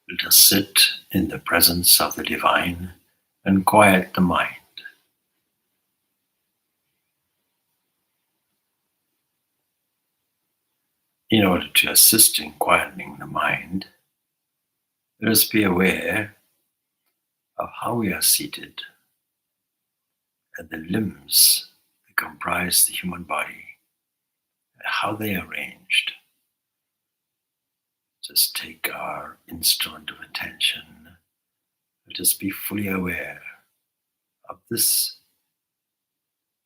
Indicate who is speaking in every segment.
Speaker 1: Let us sit in the presence of the divine and quiet the mind. In order to assist in quietening the mind, let us be aware of how we are seated and the limbs that comprise the human body and how they are arranged. Just take our instrument of attention. Let us be fully aware of this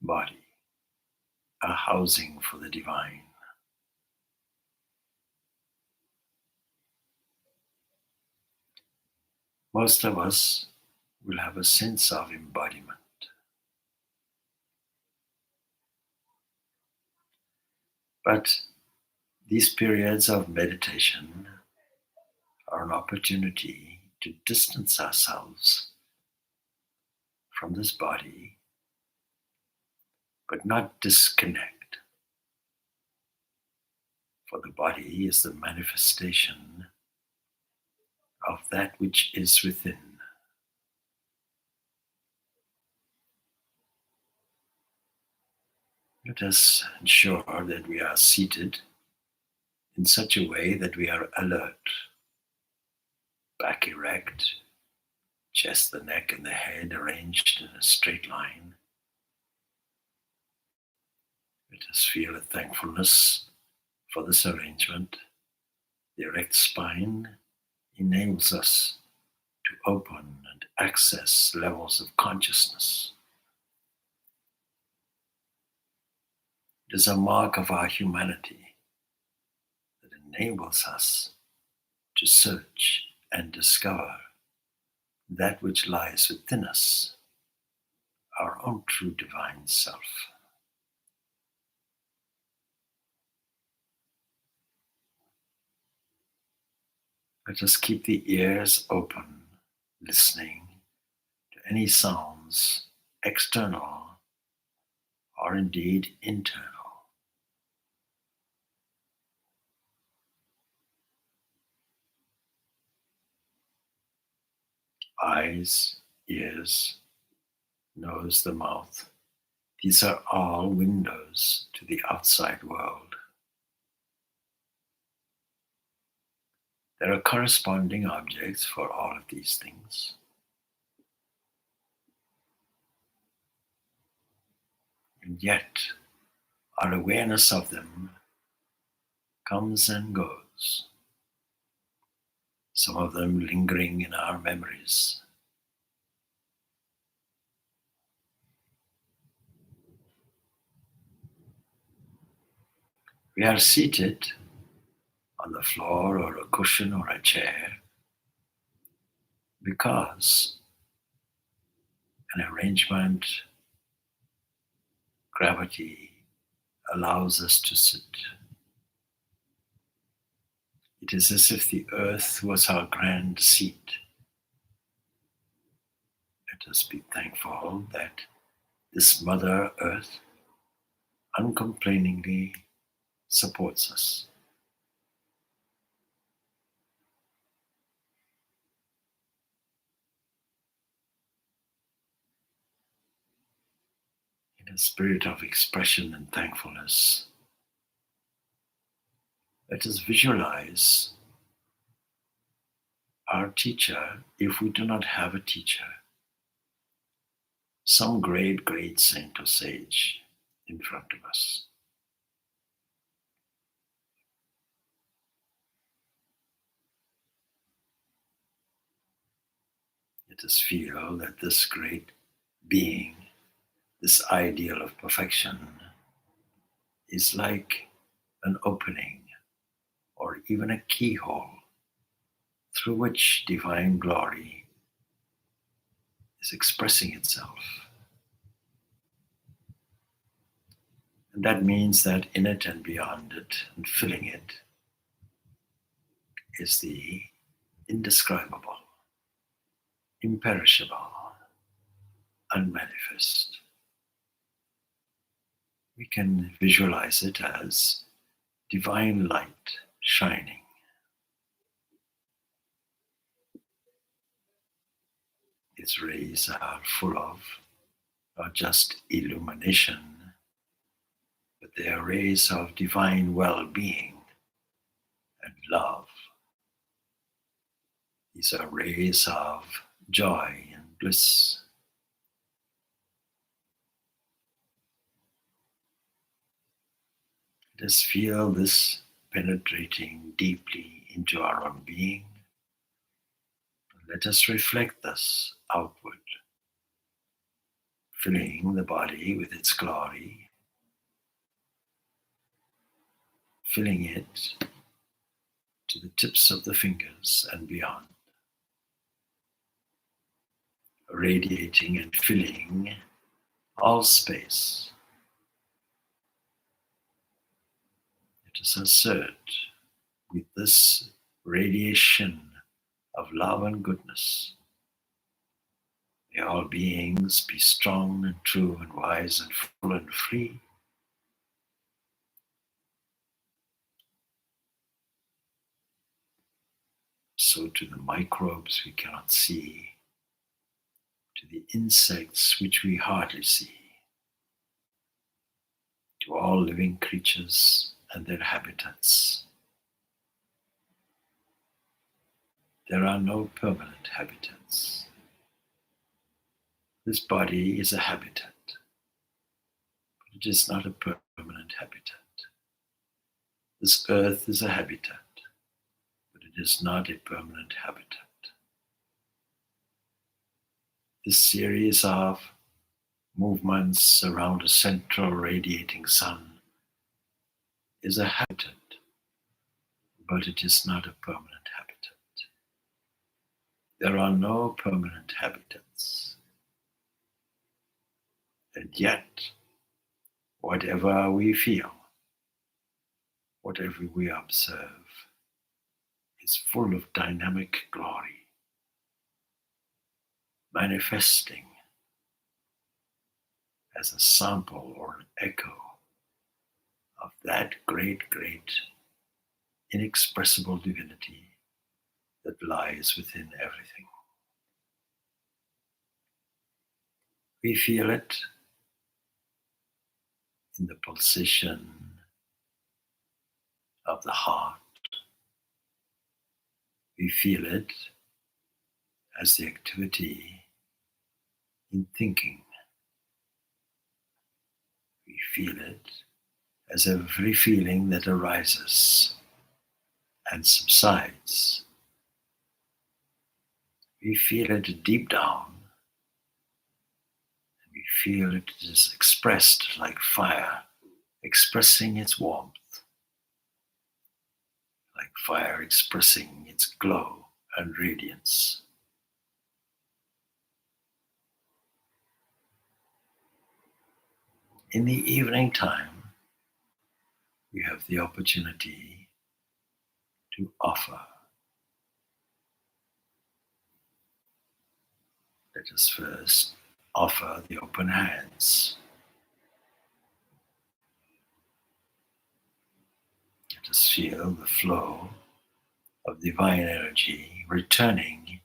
Speaker 1: body, a housing for the divine. Most of us will have a sense of embodiment. But these periods of meditation are an opportunity to distance ourselves from this body, but not disconnect. For the body is the manifestation of that which is within. Let us ensure that we are seated in such a way that we are alert, back erect, chest, the neck, and the head arranged in a straight line. Let us feel a thankfulness for this arrangement. The erect spine enables us to open and access levels of consciousness. It is a mark of our humanity that enables us to search and discover that which lies within us, our own true divine self. Let us keep the ears open, listening to any sounds, external or indeed internal. Eyes, ears, nose, the mouth. These are all windows to the outside world. There are corresponding objects for all of these things. And yet, our awareness of them comes and goes, some of them lingering in our memories. We are seated on the floor or a cushion or a chair because an arrangement, gravity allows us to sit. It is as if the earth was our grand seat. Let us be thankful that this Mother Earth uncomplainingly supports us. In a spirit of expression and thankfulness, let us visualize our teacher, if we do not have a teacher, some great, great saint or sage in front of us. Let us feel that this great being, this ideal of perfection, is like an opening or even a keyhole through which divine glory is expressing itself. And that means that in it and beyond it and filling it is the indescribable, imperishable, unmanifest. We can visualize it as divine light shining. Its rays are full of not just illumination, but they are rays of divine well-being and love. These are rays of joy and bliss. Let us feel this penetrating deeply into our own being. Let us reflect this outward, filling the body with its glory, filling it to the tips of the fingers and beyond, radiating and filling all space. Let us assert with this radiation of love and goodness, may all beings be strong and true and wise and full and free. So to the microbes we cannot see, to the insects which we hardly see, to all living creatures and their habitats. There are no permanent habitats. This body is a habitat, but it is not a permanent habitat. This earth is a habitat, but it is not a permanent habitat. This series of movements around a central radiating sun is a habitat, but it is not a permanent habitat. There are no permanent habitats. And yet, whatever we feel, whatever we observe, is full of dynamic glory, manifesting as a sample or an echo of that great, inexpressible divinity that lies within everything. We feel it in the pulsation of the heart. We feel it as the activity in thinking. We feel it as every feeling that arises and subsides. We feel it deep down, and we feel it is expressed like fire, expressing its warmth, like fire expressing its glow and radiance. In the evening time, we have the opportunity to offer. Let us first offer the open hands. Let us feel the flow of divine energy returning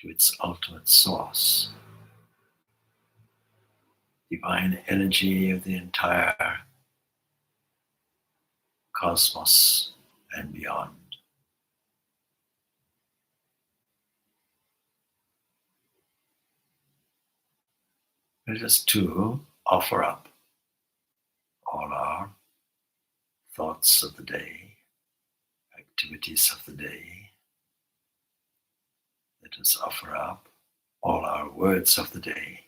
Speaker 1: to its ultimate source. Divine energy of the entire cosmos and beyond. Let us too offer up all our thoughts of the day, activities of the day. Let us offer up all our words of the day.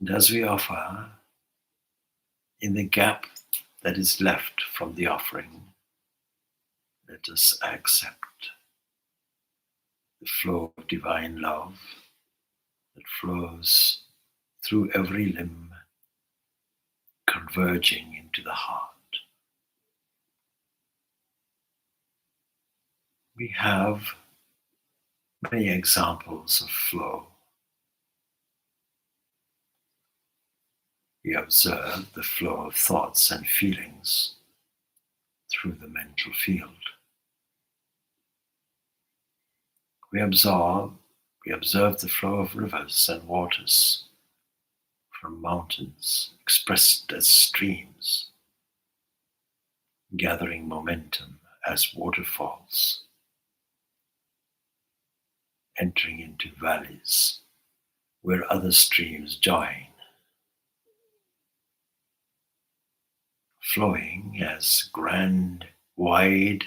Speaker 1: And as we offer, in the gap that is left from the offering, let us accept the flow of divine love that flows through every limb, converging into the heart. We have many examples of flow. We observe the flow of thoughts and feelings through the mental field. We observe the flow of rivers and waters from mountains expressed as streams, gathering momentum as waterfalls, entering into valleys where other streams join, flowing as grand, wide,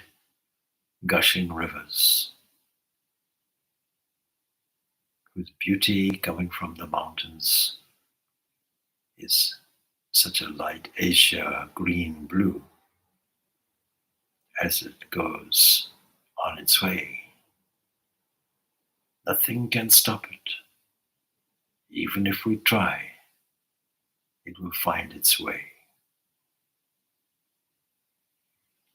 Speaker 1: gushing rivers, whose beauty coming from the mountains is such a light azure green blue as it goes on its way. Nothing can stop it. Even if we try, it will find its way.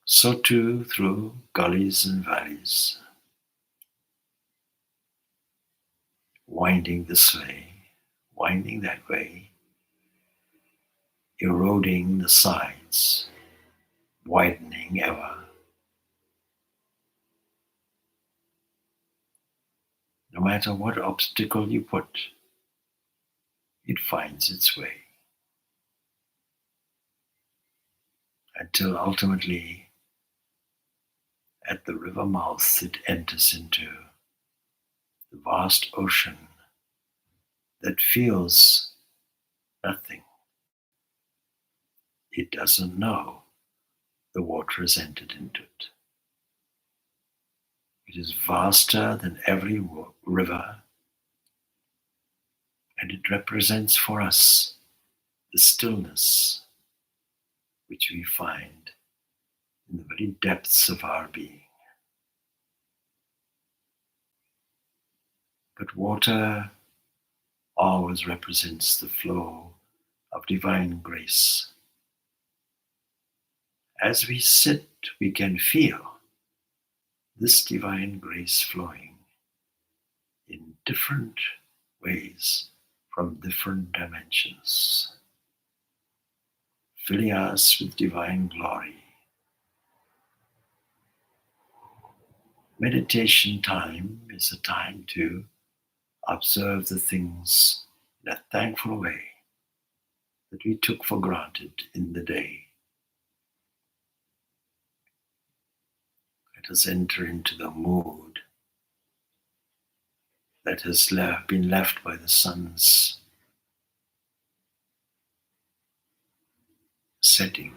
Speaker 1: So too through gullies and valleys, winding this way, winding that way, eroding the sides, widening ever. No matter what obstacle you put, it finds its way. Until ultimately, at the river mouth, it enters into the vast ocean that feels nothing. It doesn't know the water has entered into it. It is vaster than every river, and it represents for us the stillness which we find in the very depths of our being. But water always represents the flow of divine grace. As we sit, we can feel this divine grace flowing in different ways from different dimensions, filling us with divine glory. Meditation time is a time to observe the things in a thankful way that we took for granted in the day. Let us enter into the mood that has been left by the sun's setting.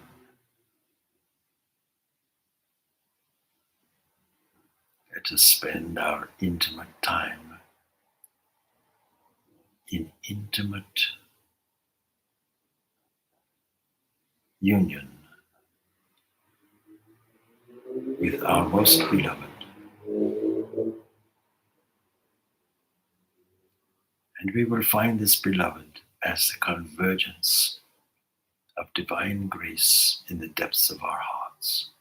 Speaker 1: Let us spend our intimate time in intimate union with our most beloved. And we will find this beloved as the convergence of divine grace in the depths of our hearts.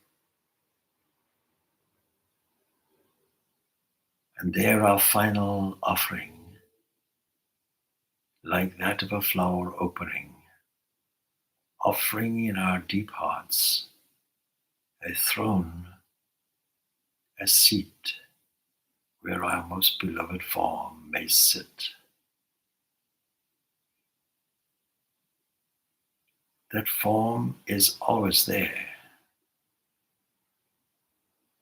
Speaker 1: And there our final offering, like that of a flower opening, offering in our deep hearts a throne, a seat where our most beloved form may sit. That form is always there.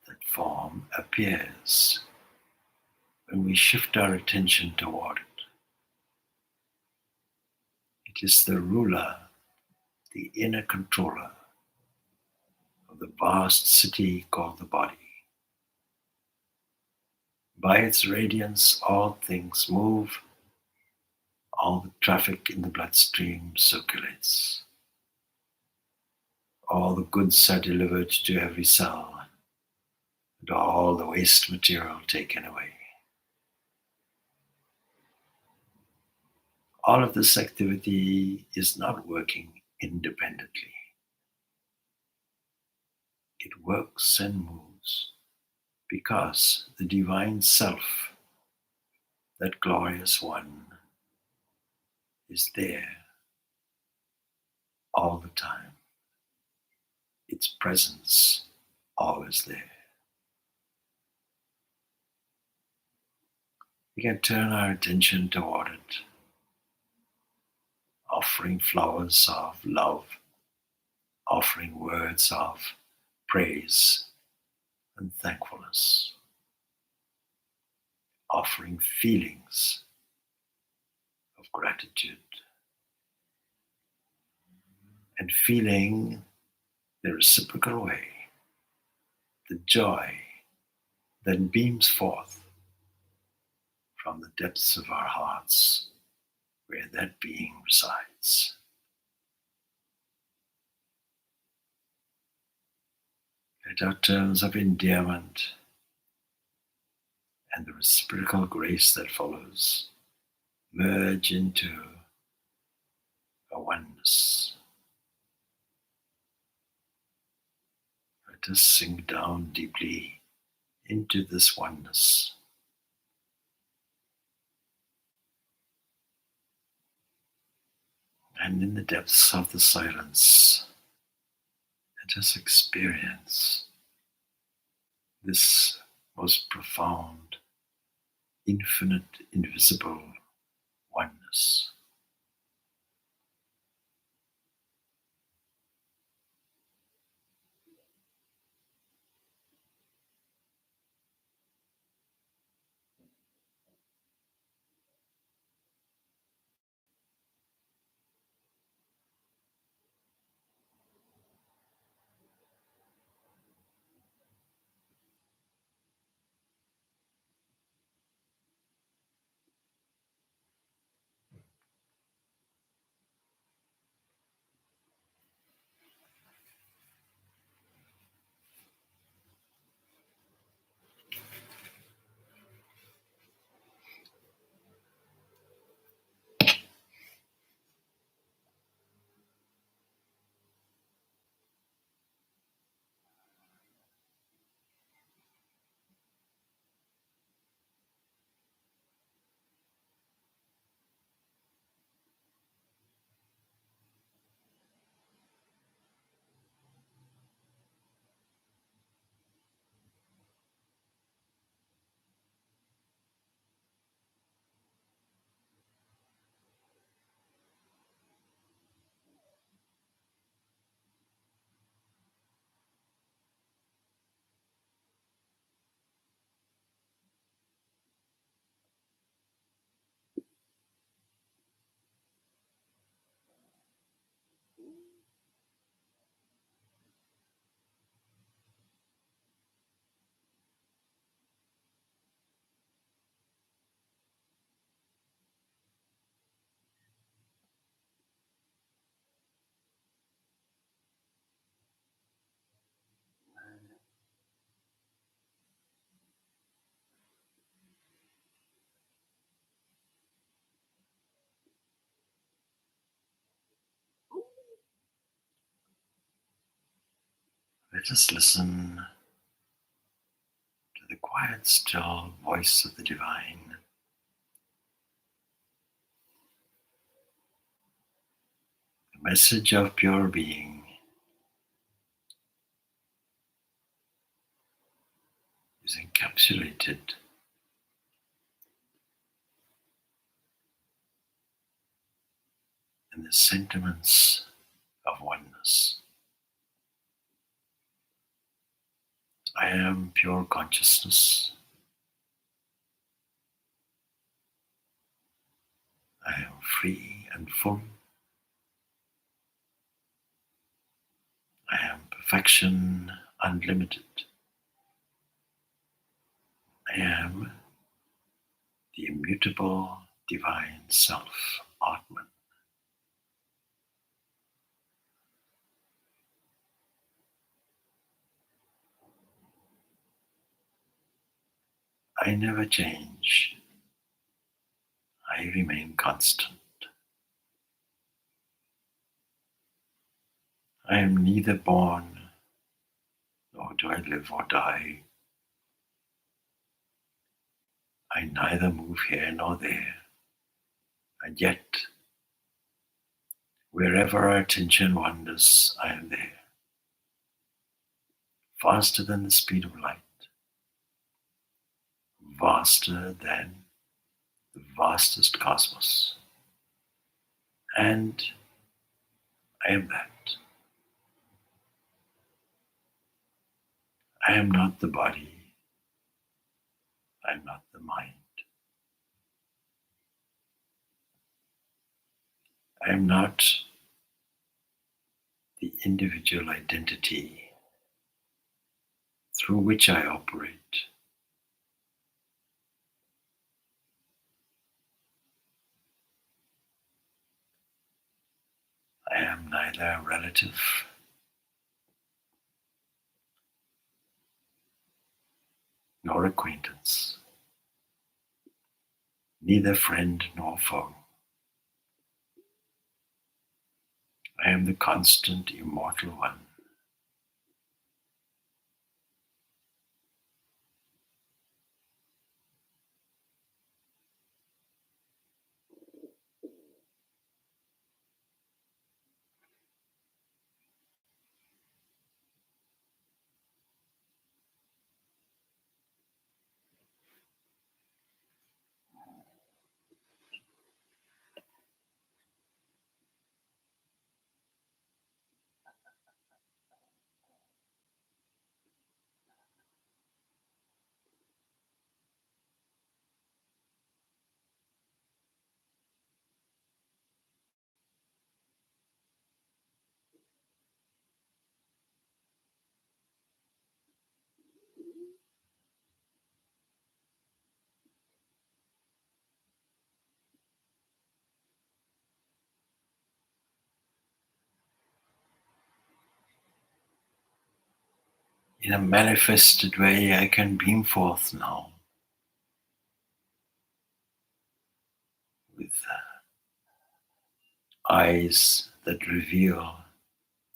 Speaker 1: That form appears when we shift our attention toward it. It is the ruler, the inner controller of the vast city called the body. By its radiance, all things move, all the traffic in the bloodstream circulates. All the goods are delivered to every cell, and all the waste material taken away. All of this activity is not working independently. It works and moves because the divine self, that glorious one, is there all the time. Its presence always there. We can turn our attention toward it, offering flowers of love, offering words of praise and thankfulness, offering feelings of gratitude, and feeling the reciprocal way, the joy that beams forth from the depths of our hearts where that being resides. Let our terms of endearment and the reciprocal grace that follows merge into a oneness. Let us sink down deeply into this oneness. And in the depths of the silence, let us experience this most profound, infinite, invisible oneness. Let us listen to the quiet, still voice of the divine, the message of pure being is encapsulated in the sentiments of oneness. I am pure consciousness. I am free and full. I am perfection unlimited. I am the immutable divine self, Atman. I never change. I remain constant. I am neither born nor do I live or die. I neither move here nor there. And yet, wherever our attention wanders, I am there. Faster than the speed of light, vaster than the vastest cosmos. And I am that. I am not the body. I am not the mind. I am not the individual identity through which I operate. I am neither a relative nor acquaintance, neither friend nor foe. I am the constant, immortal one. In a manifested way, I can beam forth now with eyes that reveal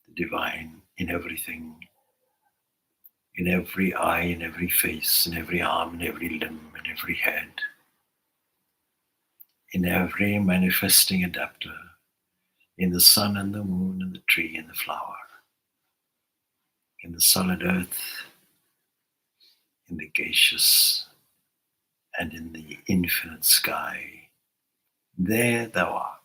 Speaker 1: the divine in everything, in every eye, in every face, in every arm, in every limb, in every head, in every manifesting adapter, in the sun and the moon and the tree and the flower, in the solid earth, in the gaseous, and in the infinite sky. There thou art.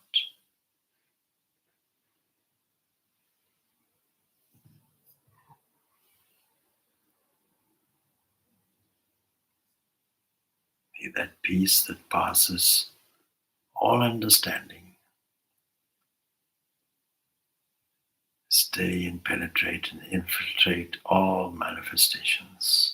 Speaker 1: May that peace that passes all understanding stay and penetrate and infiltrate all manifestations.